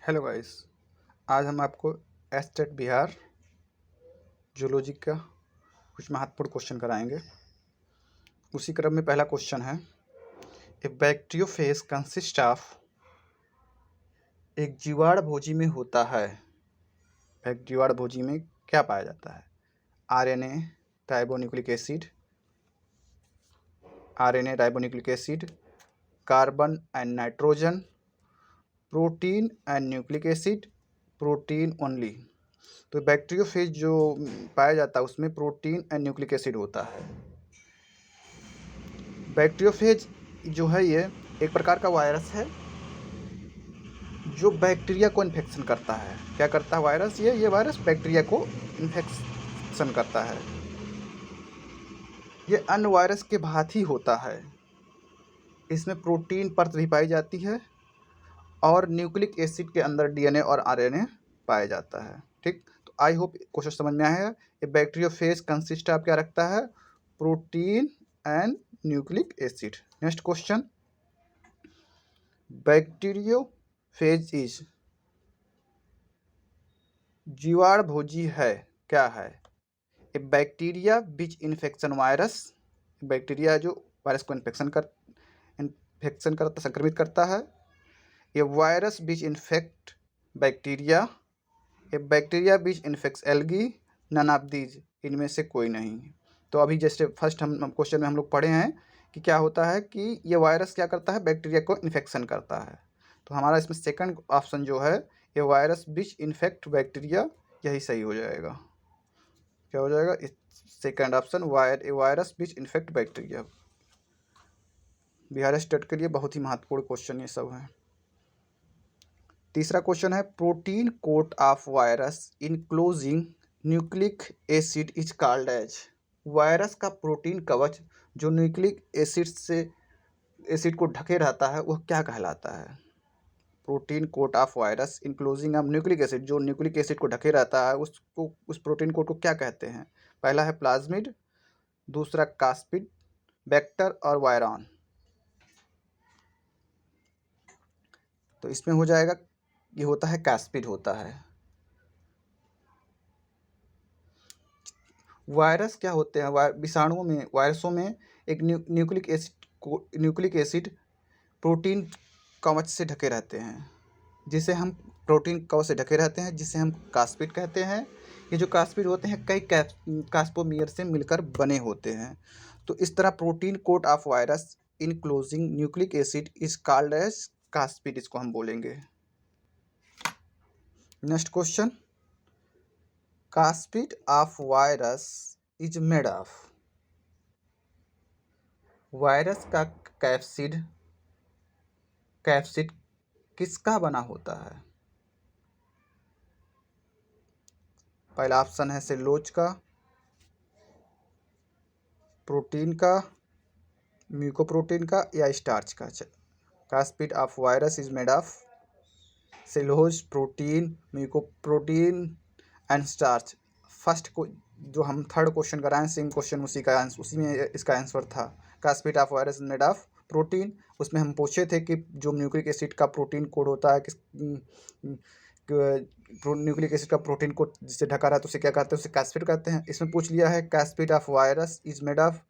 Hello guys. आज हम आपको एस्टेट बिहार जूलॉजी का कुछ महत्वपूर्ण क्वेश्चन कराएंगे। उसी क्रम में पहला क्वेश्चन है, ए बैक्टीरियोफेज कंसिस्ट ऑफ, एक जीवाणु भोजी में होता है। जीवाणु भोजी में क्या पाया जाता है? RNA ribonucleic acid, carbon and nitrogen, protein and nucleic acid, protein only. तो बैक्टीरियोफेज जो पाया जाता है उसमें प्रोटीन एंड न्यूक्लिक एसिड होता है। बैक्टीरियोफेज जो है ये एक प्रकार का वायरस है जो बैक्टीरिया को इन्फेक्शन करता है। क्या करता है वायरस? ये वायरस बैक्टीरिया को इन्फेक्शन करता है। ये अन्य वायरस के भांति होता है। इसमें प्रोटीन परत भी पाई जाती है और न्यूक्लिक एसिड के अंदर डीएनए और आरएनए पाया जाता है। ठीक, तो आई होप क्वेश्चन समझ में आया है। ये बैक्टीरियोफेज कंसिस्ट ऑफ क्या रखता है? Protein and nucleic acid. Next question, bacteriophage is, जीवाणु भोजी है क्या है? A bacteria which infection virus, bacteria जो वायरस को इन्फेक्शन करता, संक्रमित करता है। A virus which infect bacteria, a bacteria which infects algae, none of these, इनमें से कोई नहीं। तो अभी जैसे फर्स्ट हम क्वेश्चन में हम लोग पढ़े हैं कि क्या होता है कि ये वायरस क्या करता है? बैक्टीरिया को इन्फेक्शन करता है। तो हमारा इसमें सेकंड ऑप्शन जो है, ये वायरस विच इन्फेक्ट बैक्टीरिया, यही सही हो जाएगा। क्या हो जाएगा? Second option, virus which infect bacteria. Bihar state के लिए बहुत ही महत्वपूर्ण क्वेश्चन ये सब है। तीसरा क्वेश्चन है, protein coat of virus enclosing nucleic acid is called as. Virus का प्रोटीन कवच जो न्यूक्लिक एसिड को ढके रहता है वह क्या कहलाता है? Protein coat of virus enclosing of nucleic acid, जो न्यूक्लिक एसिड को ढके रहता है उसको, उस प्रोटीन कोट को क्या कहते हैं? पहला है प्लाज्मिड, दूसरा कास्पिड, वेक्टर और वायरॉन। तो इसमें हो जाएगा, ये होता है कास्पिड होता है। वायरस क्या होते हैं? विषाणुओं में, वायरसों में एक न्यूक्लिक एसिड प्रोटीन कवच से ढके रहते हैं, जिसे हम प्रोटीन कवच से ढके रहते हैं, जिसे हम कास्पिड कहते हैं। ये जो कास्पिड होते हैं कई कास्पोमियर से मिलकर बने होते हैं। तो इस तरह protein coat of virus enclosing nucleic acid is called as capsid, इसको हम बोलेंगे। Next question, capsid of virus is made of. Virus का कैप्सिड किसका बना होता है? पहला ऑप्शन है सेलुलोज का, प्रोटीन का, म्यूकोप्रोटीन का या स्टार्च का। Capsid of virus is made of cellulose, protein, mucoprotein and starch. First को जो हम थर्ड क्वेश्चन कराएं, सेम क्वेश्चन उसी में इसका आंसर था। Capsid of virus is made of protein. उसमें हम पूछे थे कि जो न्यूक्लिक एसिड का प्रोटीन कोड होता है, न्यूक्लिक एसिड का प्रोटीन कोड जिससे ढका रहा है तो उसे क्या कहते हैं? उसे कास्पिड कहते हैं। इसमें पूछ लिया है capsid of virus is made of,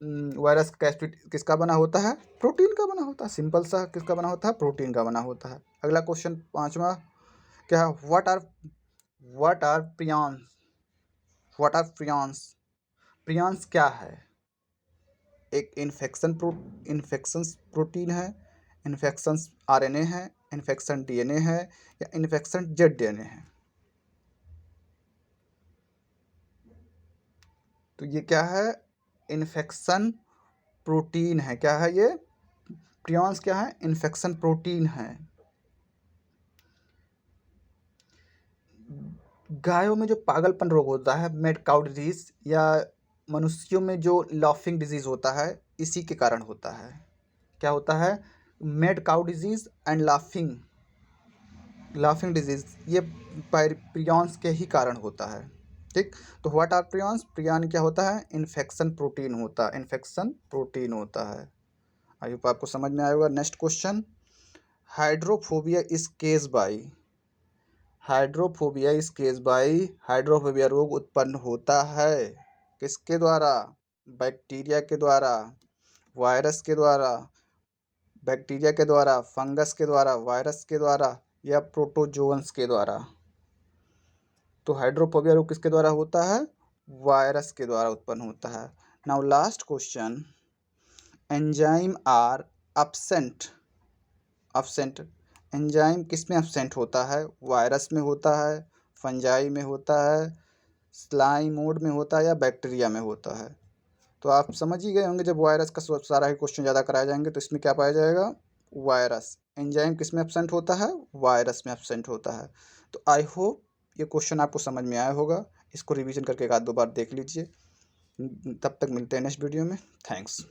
virus capsid किसका बना होता है? प्रोटीन का बना होता है। सिंपल सा, किसका बना होता है? प्रोटीन का बना होता है। अगला क्वेश्चन पांचवा क्या है? What are prions? प्रियॉन्स क्या है? एक इन्फेक्शन प्रोटीन है, इन्फेक्शन आरएनए है, इन्फेक्शन डीएनए है या इन्फेक्शन जेड डीएनए है? तो ये क्या है? इन्फेक्शन प्रोटीन है। क्या है ये? प्रियॉन्स क्या है? इन्फेक्शन प्रोटीन है। गायों में जो पागलपन रोग होता है, मैड काउ डिजीज, या मनुष्यों में जो लाफिंग डिजीज होता है, इसी के कारण होता है। क्या होता है? Mad cow disease and laughing disease, ये प्रियॉन्स के ही कारण होता है। ठीक, तो व्हाट आर प्रियॉन्स? प्रियॉन क्या होता है? इन्फेक्शन प्रोटीन होता है। आई होप आपको समझ में आएगा। Next question, hydrophobia is case by hydrophobia रोग उत्पन्न होता है किसके द्वारा? बैक्टीरिया के द्वारा, वायरस के द्वारा, बैक्टीरिया के द्वारा, फंगस के द्वारा, वायरस के द्वारा या प्रोटोजोअन्स के द्वारा। तो हाइड्रोफोबिया रोग किसके द्वारा होता है? वायरस के द्वारा उत्पन्न होता है। Now last question, enzyme are absent enzyme किस में एब्सेंट होता है? वायरस में होता है, फंजाई में होता है, स्लाइम मोड में होता है या बैक्टीरिया में होता है? तो आप समझ ही गए होंगे, जब वायरस का सारा ही क्वेश्चन ज़्यादा कराए जाएंगे तो इसमें क्या पाया जाएगा? वायरस। एंजाइम किस में एब्सेंट होता है? वायरस में एब्सेंट होता है। तो आई होप ये क्वेश्चन आपको समझ में आया होगा। इसको रिवीजन करके एक आध दो बार देख लीजिए। तब तक मिलते हैं नेक्स्ट वीडियो में। थैंक्स।